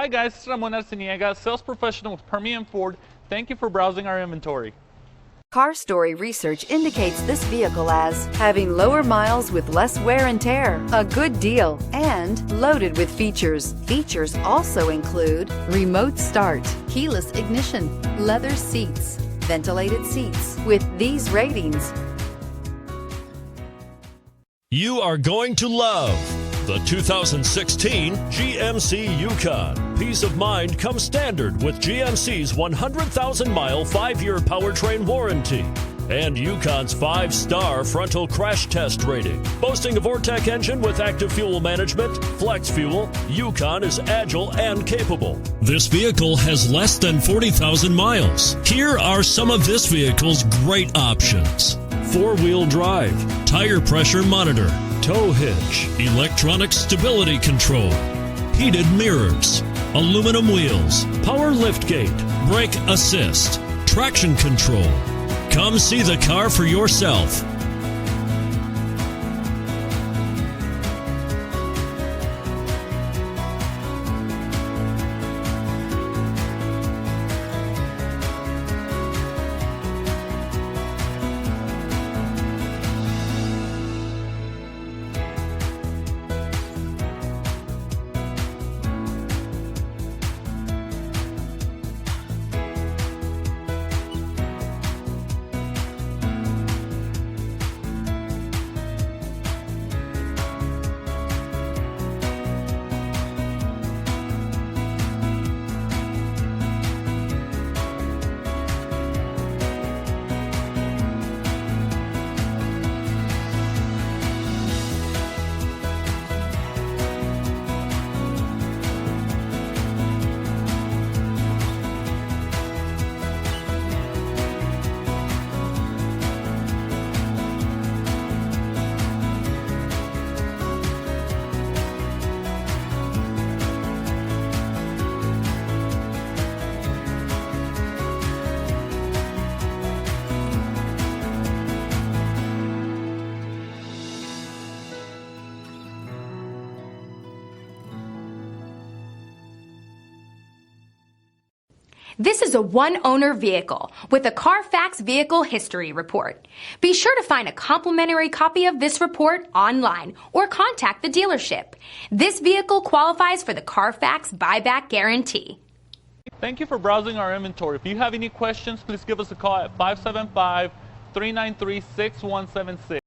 Hi guys, this is Ramon Arciniega, sales professional with Permian Ford. Thank you for browsing our inventory. Car Story research indicates this vehicle as having lower miles with less wear and tear, a good deal, and loaded with features. Features also include remote start, keyless ignition, leather seats, ventilated seats. With these ratings, you are going to love the 2016 GMC Yukon. Peace of mind comes standard with GMC's 100,000-mile 5-year powertrain warranty and Yukon's 5-star frontal crash test rating. Boasting a Vortec engine with active fuel management, flex fuel, Yukon is agile and capable. This vehicle has less than 40,000 miles. Here are some of this vehicle's great options: 4-wheel drive, tire pressure monitor, tow hitch, electronic stability control, heated mirrors, aluminum wheels, power liftgate, brake assist, traction control. Come see the car for yourself. This is a one-owner vehicle with a CARFAX Vehicle History Report. Be sure to find a complimentary copy of this report online or contact the dealership. This vehicle qualifies for the CARFAX Buyback Guarantee. Thank you for browsing our inventory. If you have any questions, please give us a call at 575-393-6176.